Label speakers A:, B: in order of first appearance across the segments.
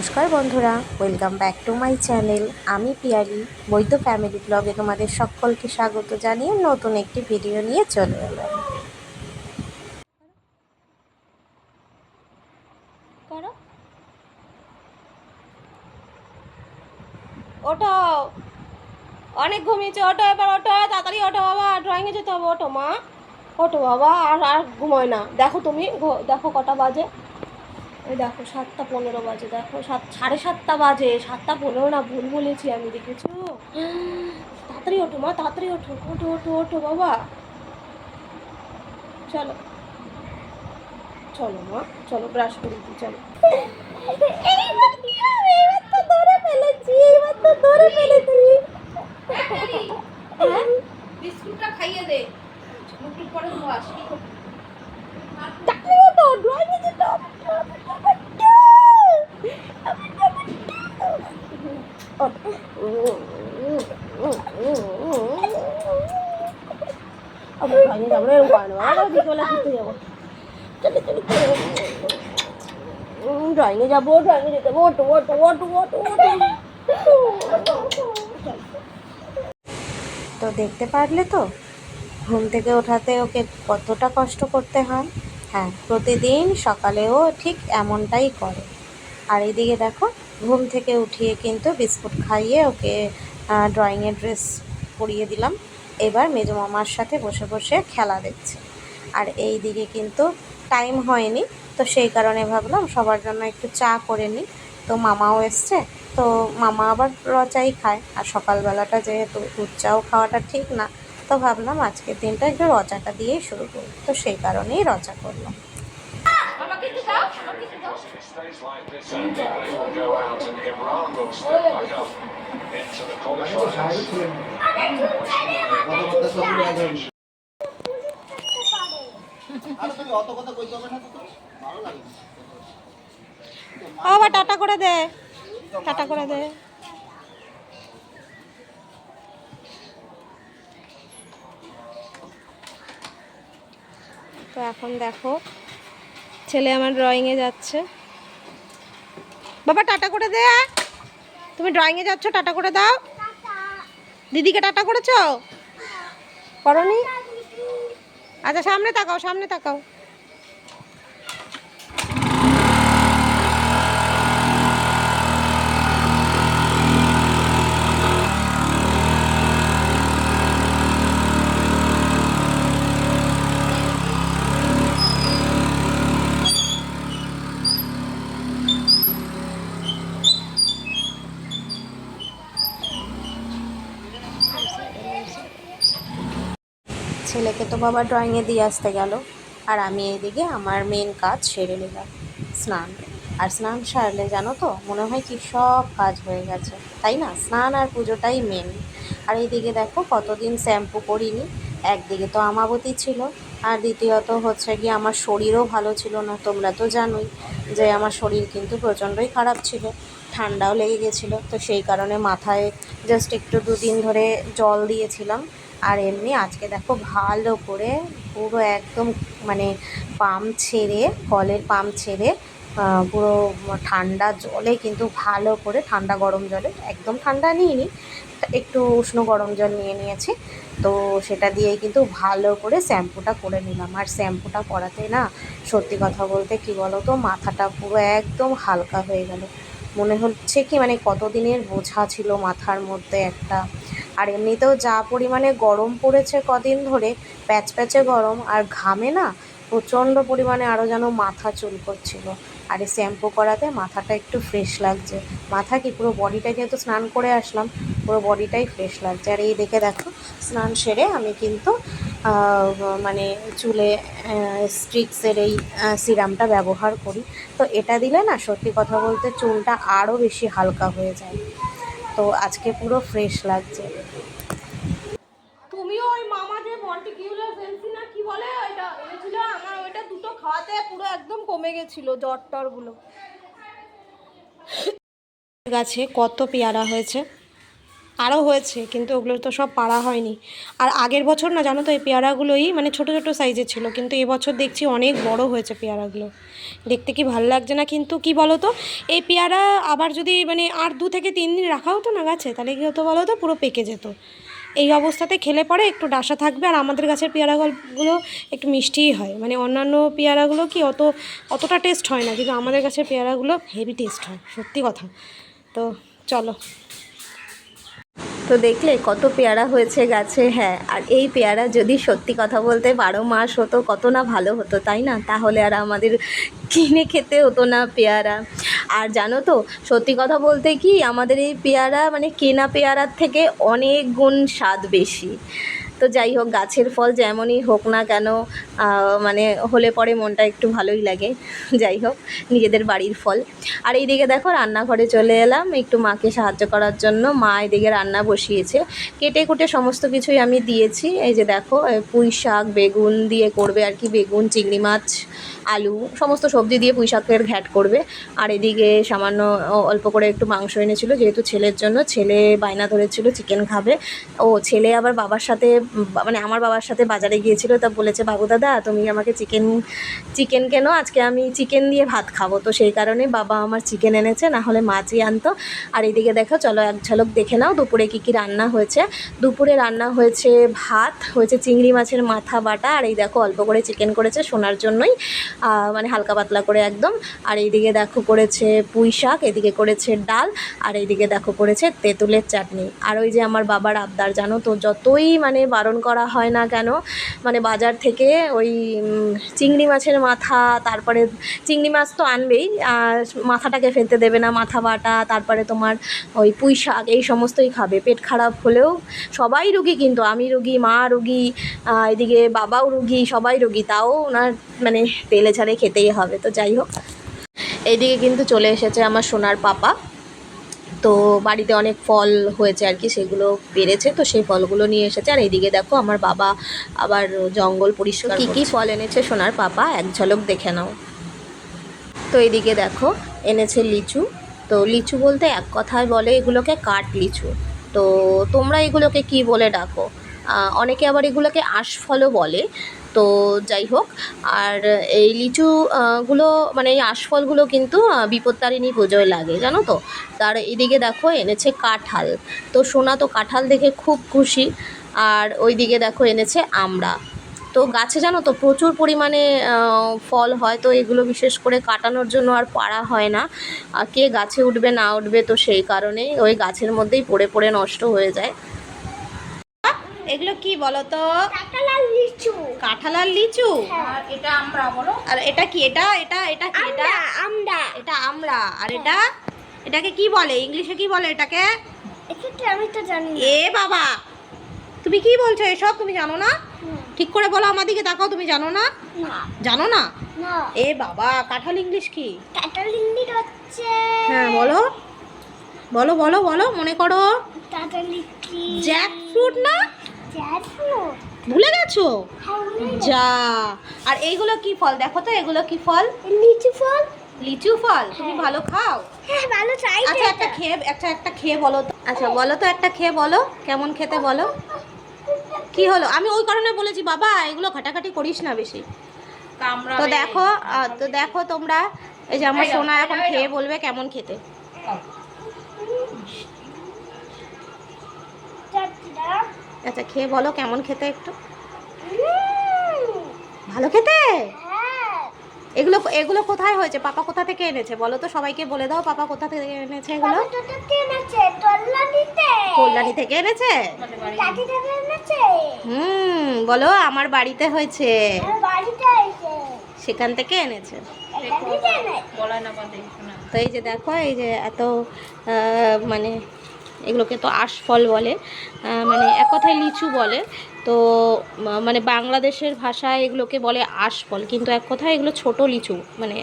A: নমস্কার বন্ধুরা, welcome back to my channel. আমি পিয়ালি বৈদ্য ফ্যামিলি ব্লগে তোমাদের সকলকে স্বাগত জানিয়ে নতুন একটি ভিডিও নিয়ে চলে এলাম।
B: ওঠো, অনেক ঘুমিয়েছে। ওঠো, এবার ওঠো, তাড়াতাড়ি ওঠো বাবা, ড্রয়িংয়ে যেতে হবে। ওঠো মা, ওঠো বাবা। আর আর ঘুমোয় না। দেখো তুমি, দেখো কটা বাজে। ওই দেখো 7:15 বাজে। দেখো 7:30 বাজে, 7:15 না, ভুল বলেছি আমি, দেখেছো? তাড়াতাড়ি ওঠো মা, তাড়াতাড়ি ওঠো, ওঠো ওঠো ওঠো বাবা। চলো চলো মা, চলো ব্রাশ করে দিই, চলো। এইবার তো ধরে ফেলেছি, এইবার তো ধরে ফেলেছি। বিস্কুটটা খাইয়ে দে, মুখটুক পরে বস। তাড়াতাড়ি ওঠো, ড্রয়িংয়ে যেতে হবে। আমি ড্রয়িংয়ে যাবো না, এরকম করে না বাবা, বিকেলে ঘুরতে যাবো। চলো চলো ড্রয়িংয়ে যাবো, ড্রয়িংয়ে যেতে হবে। ওঠো ওঠো ওঠো ওঠো ওঠো।
A: তো দেখতে পারলে তো ঘুম থেকে ওঠাতে ওকে কতটা কষ্ট করতে হয়। হ্যাঁ, প্রতিদিন সকালেও ঠিক এমনটাই করে। আর এইদিকে দেখো, ঘুম থেকে উঠিয়ে কিন্তু বিস্কুট খাইয়ে ওকে ড্রয়িংয়ের ড্রেস পরিয়ে দিলাম। এবার মেজো মামার সাথে বসে বসে খেলা দেখছে। আর এই দিকে কিন্তু টাইম হয়নি, তো সেই কারণে ভাবলাম সবার জন্য একটু চা করে নিই। তো মামাও এসছে, তো মামা আবার র চাই খায়, আর সকালবেলাটা যেহেতু দুধ চাও খাওয়াটা ঠিক না, তো ভাবলাম আজকের দিনটা একটু র চাটা দিয়েই শুরু করি, তো সেই কারণেই র চা করলাম।
C: Stays like this, and Italy will go out, and Iran will step back up into the quarterfinals.
B: বাবা টাটা করে দে, টাটা করে দে। তো এখন দেখো ছেলে আমার ড্রয়িংয়ে যাচ্ছে। বাবা টাটা করে দে, তুমি ড্রয়িংয়ে যাচ্ছ, টাটা করে দাও। দিদিকে টাটা করেছো? করনি? আচ্ছা সামনে তাকাও, সামনে তাকাও।
A: ছেলেকে তো বাবা ড্রয়িংয়ে দিয়ে আসতে গেল, আর আমি এদিকে আমার মেন কাজ সেরে নিলাম, স্নান। আর স্নান সারলে জানো তো মনে হয় কি সব কাজ হয়ে গেছে, তাই না? স্নান আর পুজোটাই মেন। আর এইদিকে দেখো কতদিন শ্যাম্পু করিনি। একদিকে তো আমাবতী ছিল, আর দ্বিতীয়ত হচ্ছে গিয়ে আমার শরীরও ভালো ছিল না। তোমরা তো জানোই যে আমার শরীর কিন্তু প্রচণ্ডই খারাপ ছিল, ঠান্ডাও লেগে গেছিলো, তো সেই কারণে মাথায় জাস্ট একটু 2 দিন ধরে জল দিয়েছিলাম। আর এমনি আজকে দেখো ভালো করে পুরো একদম মানে পাম্প ছেড়ে, কলের পাম্প ছেড়ে পুরো ঠান্ডা জলে কিন্তু ভালো করে, ঠান্ডা গরম জলে, একদম ঠান্ডা নিইনি, একটু উষ্ণ গরম জল নিয়ে নিয়েছি। তো সেটা দিয়েই কিন্তু ভালো করে শ্যাম্পুটা করে নিলাম। আর শ্যাম্পুটা করাতে না, সত্যি কথা বলতে কি বলো তো, মাথাটা পুরো একদম হালকা হয়ে গেল। মনে হচ্ছে কি মানে কতদিনের বোঝা ছিল মাথার মধ্যে একটা। আর এমনিতেও যা পরিমাণে গরম পড়েছে কদিন ধরে, প্যাচপ্যাচে গরম, আর ঘামে না প্রচণ্ড পরিমাণে আরও যেন মাথা চুলকোচ্ছিল। আর এই শ্যাম্পু করাতে মাথাটা একটু ফ্রেশ লাগছে। মাথা কি, পুরো বডিটা যেহেতু স্নান করে আসলাম, পুরো বডিটাই ফ্রেশ লাগছে। আর এই দেখে দেখো, স্নান সেরে আমি কিন্তু মানে চুলে স্ট্রিক্সের এই সিরামটা ব্যবহার করি। তো এটা দিলে না সত্যি কথা বলতে চুলটা আরও বেশি হালকা হয়ে যায়। তো আজকে পুরো ফ্রেশ লাগছে।
B: তুমিও ওই মামা যে মন্টিকিউলার ফেন্সি না কি বলে ওইটা এনেছিল, আমার ওইটা দুটো খাওয়াতে পুরো একদম কমে গেছিল জ্বর টরগুলো।
A: গাছে কত পেয়ারা হয়েছে,
B: আরও হয়েছে, কিন্তু ওগুলো তো সব পাড়া হয়নি। আর আগের বছর না জানো তো এই পেয়ারাগুলোই মানে ছোট ছোট সাইজের ছিল, কিন্তু এবছর দেখছি অনেক বড় হয়েছে পেয়ারাগুলো। দেখতে কি ভালো লাগছে না, কিন্তু কি বলো তো, এই পেয়ারা আবার যদি মানে আর 2 থেকে 3 দিন রাখা হতো না গাছে, তাহলে কী হতো বলো তো, পুরো পেকে যেত। এই অবস্থাতে খেলে পরে একটু ডাসা থাকবে। আর আমাদের গাছের পেয়ারাগুলো একটু মিষ্টিই হয়, মানে অন্যান্য পেয়ারাগুলো কি অতটা টেস্ট হয় না, কিন্তু আমাদের গাছের পেয়ারাগুলো হেভি টেস্ট হয়, সত্যি কথা। তো চলো।
A: তো দেখলে কত পেয়ারা হয়েছে গাছে। হ্যাঁ, আর এই পেয়ারা যদি সত্যি কথা বলতে 12 মাস হতো কত না ভালো হতো, তাই না? তাহলে আর আমাদের কিনে খেতে হতো না পেয়ারা। আর জানো তো, সত্যি কথা বলতে কি, আমাদের এই পেয়ারা মানে কেনা পেয়ারার থেকে অনেক গুণ স্বাদ বেশি। তো যাই হোক, গাছের ফল যেমনই হোক না কেন, মানে হলে পরে মনটা একটু ভালোই লাগে। যাই হোক, নিজেদের বাড়ির ফল। আর এইদিকে দেখো রান্নাঘরে চলে এলাম একটু মাকে সাহায্য করার জন্য। মা এদিকে রান্না বসিয়েছে, কেটে কুটে সমস্ত কিছুই আমি দিয়েছি। এই যে দেখো, পুঁই শাক বেগুন দিয়ে করবে আর কি, বেগুন চিংড়ি মাছ আলু সমস্ত সবজি দিয়ে পুঁই শাকের ঘ্যাট করবে। আর এদিকে সামান্য অল্প করে একটু মাংস এনেছিল, যেহেতু ছেলের জন্য, ছেলে বায়না ধরেছিল চিকেন খাবে। ও ছেলে আবার বাবার সাথে মানে আমার বাবার সাথে বাজারে গিয়েছিল, তা বলেছে বাবু দাদা তুমি আমাকে চিকেন কেন, আজকে আমি চিকেন দিয়ে ভাত খাবো। তো সেই কারণে বাবা আমার চিকেন এনেছে, না হলে মাছই আনতো। আর এদিকে দেখো, চলো এক ঝলক দেখে নাও দুপুরে কী কী রান্না হয়েছে। দুপুরে রান্না হয়েছে ভাত, হয়েছে চিংড়ি মাছের মাথা বাটা, আর এই দেখো অল্প করে চিকেন করেছে সোনার জন্যই, মানে হালকা পাতলা করে একদম। আর এইদিকে দেখো করেছে পুঁই শাক, এদিকে করেছে ডাল, আর এইদিকে দেখো করেছে তেঁতুলের চাটনি। আর ওই যে আমার বাবার আবদার, জানো তো, যতই মানে বারণ করা হয় না কেন, মানে বাজার থেকে ওই চিংড়ি মাছের মাথা, তারপরে চিংড়ি মাছ তো আনবেই, আর মাথাটাকে ফেলতে দেবে না, মাথা বাটা, তারপরে তোমার ওই পুঁই শাক, এই সমস্তই খাবে। পেট খারাপ হলেও সবাই রুগী, কিন্তু আমি রুগী, মা রুগী, এদিকে বাবাও রুগী, সবাই রুগী, তাও ওনার মানে তেলে ঝালে খেতেই হবে। তো যাই হোক, এইদিকে কিন্তু চলে এসেছে আমার সোনার পাপা। তো বাড়িতে অনেক ফল হয়েছে আর কি, সেগুলো পেরেছে, তো সেই ফলগুলো নিয়ে এসেছে। আর এইদিকে দেখো আমার বাবা আবার জঙ্গল পরিষ্কার, কী কী ফল এনেছে সোনার পাপা এক ঝলক দেখে নাও। তো এইদিকে দেখো এনেছে লিচু। তো লিচু বলতে এক কথায় বলে এগুলোকে কাঠ লিচু। তো তোমরা এগুলোকে কি বলে ডাকো? অনেকে আবার এগুলোকে আশফলও বলে। তো যাই হোক, আর এই লিচু গুলো মানে এই আশফলগুলো কিন্তু বিপত্তারিণী পুজোয় লাগে, জানো তো। তার এদিকে দেখো এনেছে কাঁঠাল। তো সোনা তো কাঁঠাল দেখে খুব খুশি। আর ওইদিকে দেখো এনেছে আমড়া। তো গাছে জানো তো প্রচুর পরিমাণে ফল হয়, তো এগুলো বিশেষ করে কাটানোর জন্য আর পারা হয় না। কে গাছে উঠবে না উঠবে, তো সেই কারণেই ওই গাছের মধ্যেই পড়ে পড়ে নষ্ট হয়ে যায়।
B: এগুলো কি বলো তো?
D: কাঁঠাল আর লিচু।
B: কাঁঠাল আর লিচু।
D: আর
B: এটা আমরা বলো। আর এটা কি? এটা এটা এটা কি? এটা
D: আমরা
B: এটা আমরা। আর এটাকে কি বলে ইংলিশে, কি বলে এটাকে?
D: এক্ষেত্রে আমি তো জানি না।
B: এ বাবা, তুমি কি বলছো এসব? তুমি জানো না? ঠিক করে বলো, আমার দিকে তাকাও। তুমি জানো না?
D: না
B: জানো না?
D: না।
B: এ বাবা, কাঁঠাল ইংলিশ কি?
D: কাঁঠাল ইংলিশ হচ্ছে।
B: হ্যাঁ বলো বলো বলো বলো, মনে করো।
D: কাঁঠাল কি?
B: জ্যাকফ্রুট না?
D: জ্যাকফ্রুট।
B: ভুলে গেছো? যা। আর এইগুলো কি ফল দেখো তো, এগুলো কি ফল?
D: লিচু ফল।
B: লিচু ফল। তুমি ভালো খাও?
D: হ্যাঁ ভালো চাই।
B: আচ্ছা একটা খেয়ে বলো তো। আচ্ছা বলো তো, একটা খেয়ে বলো কেমন খেতে, বলো। কি হলো? আমি ওই কারণে বলেছি বাবা এগুলো ঘাটাঘাটি করিস না বেশি। তো দেখো তোমরা, এই যে আমার সোনা এখন খেয়ে বলবে কেমন খেতে। আচ্ছা খেয়ে বলো কেমন খেতে একটু। ভালো খেতে? এগুলো এগুলো কোথায় হয়েছে? পাপা কোথা থেকে এনেছে বলো তো, সবাইকে বলে দাও পাপা কোথা থেকে এনেছে এগুলো। কল্যাণী থেকে এনেছে। বলো আমার বাড়িতে হয়েছে, সেখান থেকে এনেছে। তো এই যে দেখো, এই যে এত মানে এগুলোকে তো আশফল বলে, মানে এক কথায় লিচু বলে। তো মানে বাংলাদেশের ভাষায় এগুলোকে বলে আশফল, কিন্তু এক কথায় এগুলো ছোট লিচু মানে।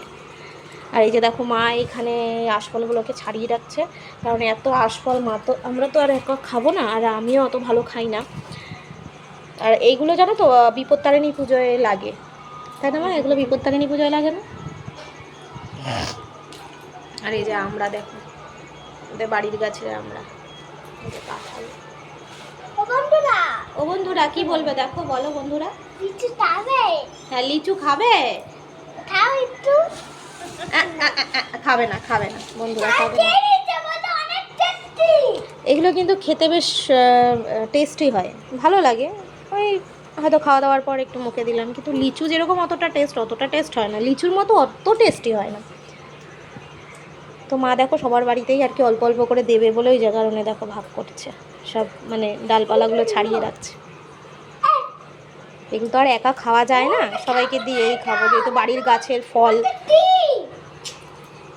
B: আর এই যে দেখো মা এখানে আশফলগুলোকে ছাড়িয়ে রাখছে, কারণ এত আশফল মা তো, আমরা তো আর এক খাবো না, আর আমিও অত ভালো খাই না। আর এইগুলো জানো তো বিপত্তারিণী পুজোয় লাগে, তাই না মা? এগুলো বিপত্তারিণী পুজোয় লাগে না? আর এই যে আমরা দেখো, ওদের বাড়ির গাছের আমরা।
D: ও বন্ধুরা
B: ও বন্ধুরা কি বলবে দেখো, বলো বন্ধুরা।
D: লিচু খাবে?
B: হ্যাঁ লিচু খাবে।
D: খাও একটু।
B: খাবে না বন্ধুরা, খাবে না।
D: খেয়ে নিতে বলো, অনেক টেস্টি।
B: এগুলো কিন্তু খেতে বেশ টেস্টি হয়, ভালো লাগে। ওই হয়তো খাওয়া দাওয়ার পর একটু মুখে দিলাম, কিন্তু লিচু যেরকম অতটা টেস্ট হয় না, লিচুর মতো অত টেস্টি হয় না। তো মা দেখো সবার বাড়িতেই আর কি অল্প অল্প করে দেবে বলে ওই যে কারণে দেখো ভাগ করছে, সব মানে ডালপালাগুলো ছাড়িয়ে রাখছে। এগুলো তো আর একা খাওয়া যায় না, সবাইকে দিয়েই খাবো, যেহেতু বাড়ির গাছের ফল।
D: কি?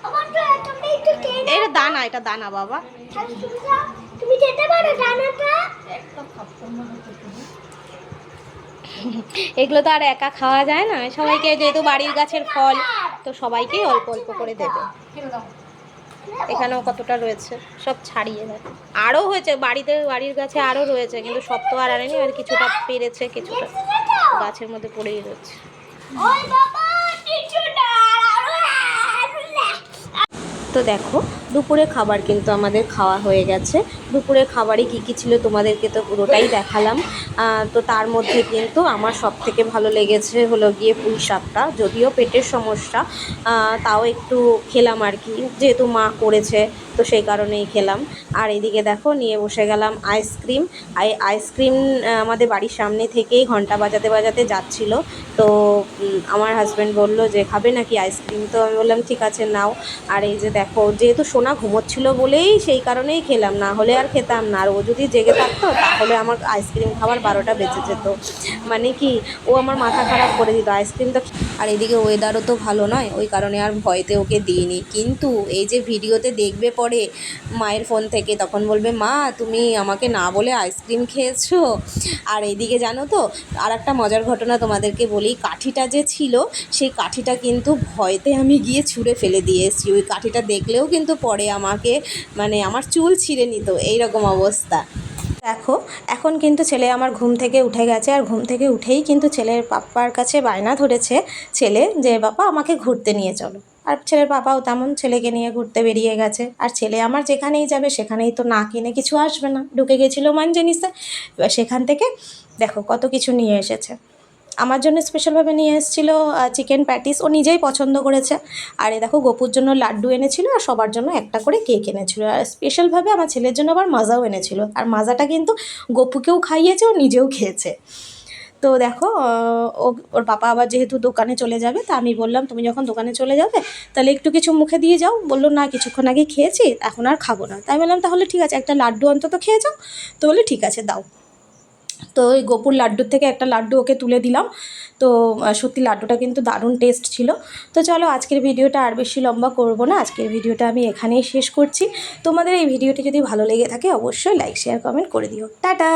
D: ও বন্ধুরা তুমি একটু খেয়ে নাও।
B: এটা দানা বাবা।
D: তুমি খেতে পারো জানাটা?
B: এগুলো তো আর একা খাওয়া যায় না, সবাইকে, যেহেতু বাড়ির গাছের ফল তো সবাইকেই অল্প অল্প করে দেবে। এখানেও কতটা রয়েছে, সব ছাড়িয়ে দেখো। আরও হয়েছে বাড়ির গাছে, আরও রয়েছে, কিন্তু সব তো আর আনেনি, আর কিছুটা পেরেছে, কিছুটা গাছের মধ্যে পড়েই রয়েছে।
D: ওই বাবা কিছু না আরো
A: তো দেখো দুপুরে খাবার কিন্তু আমাদের খাওয়া হয়ে গেছে। দুপুরে খাবারে কী কী ছিল তোমাদেরকে তো পুরোটাই দেখালাম। তো তার মধ্যে কিন্তু আমার সবথেকে ভালো লেগেছে হলো গিয়ে পুঁই শাকটা, যদিও পেটের সমস্যা তাও একটু খেলাম আর কি, যেহেতু মা করেছে তো সেই কারণেই খেলাম। আর এদিকে দেখো নিয়ে বসে গেলাম আইসক্রিম। আইসক্রিম আমাদের বাড়ির সামনে থেকেই ঘন্টা বাজাতে বাজাতে যাচ্ছিল। তো আমার হাজব্যান্ড বলল যে খাবে নাকি আইসক্রিম, তো আমি বললাম ঠিক আছে নাও। আর এই যে দেখো, যেহেতু সোনা ঘুমোচ্ছিল বলেই সেই কারণেই খেলাম, না হলে আর খেতাম না। আর ও যদি জেগে থাকতো তাহলে আমার আইসক্রিম খাওয়ার 12টা বেজে যেত, মানে কি ও আমার মাথা খারাপ করে দিত আইসক্রিম তো। আর এদিকে ওয়েদারও তো ভালো নয়, ওই কারণে আর ভয়তে ওকে দিইনি। কিন্তু এই যে ভিডিওতে দেখবে পরে মায়ের ফোন থেকে, তখন বলবে মা তুমি আমাকে না বলে আইসক্রিম খেয়েছো। আর এইদিকে জানো তো আর একটা মজার ঘটনা তোমাদেরকে বলি, কাঠিটা যে ছিল সেই কাঠিটা কিন্তু ভয়তে আমি গিয়ে ছুঁড়ে ফেলে দিয়ে এসেছি। ওই কাঠিটা দেখলেও কিন্তু পরে আমাকে মানে আমার চুল ছিঁড়ে নিত, এইরকম অবস্থা। দেখো এখন কিন্তু ছেলে আমার ঘুম থেকে উঠে গেছে, আর ঘুম থেকে উঠেই কিন্তু ছেলের পাপ্পার কাছে বায়না ধরেছে ছেলে যে বাবা আমাকে ঘুরতে নিয়ে চলো। আর ছেলের পাপাও তেমন ছেলেকে নিয়ে ঘুরতে বেরিয়ে গেছে। আর ছেলে আমার যেখানেই যাবে সেখানেই তো না কিনে কিছু আসবে না, ঢুকে গেছিলো মানজেনিসে। এবার সেখান থেকে দেখো কত কিছু নিয়ে এসেছে। আমার জন্য স্পেশালভাবে নিয়ে এসেছিলো চিকেন প্যাটিস, ও নিজেই পছন্দ করেছে। আর এ দেখো গোপুর জন্য লাড্ডু এনেছিল, আর সবার জন্য একটা করে কেক এনেছিল। আর স্পেশালভাবে আমার ছেলের জন্য আবার মাজাও এনেছিল, আর মাজাটা কিন্তু গোপুকেও খাইয়েছে, ও নিজেও খেয়েছে। তো দেখো ওর পাপা আবার যেহেতু দোকানে চলে যাবে, তা আমি বললাম তুমি যখন দোকানে চলে যাবে তাহলে একটু কিছু মুখে দিয়ে যাও। বললো না কিছুক্ষণ আগে খেয়েছি, এখন আর খাবো না। তাই বললাম তাহলে ঠিক আছে একটা লাড্ডু অন্তত খেয়ে যাও। তো বলে ঠিক আছে দাও। তো ওই গোপুর লাড্ডুর থেকে একটা লাড্ডু ওকে তুলে দিলাম। তো সত্যি লাড্ডুটা কিন্তু দারুণ টেস্ট ছিল। তো চলো আজকের ভিডিওটা আর বেশি লম্বা করব না, আজকের ভিডিওটা আমি এখানেই শেষ করছি। তোমাদের এই ভিডিওটি যদি ভালো লেগে থাকে অবশ্যই লাইক শেয়ার কমেন্ট করে দিও। টাটা।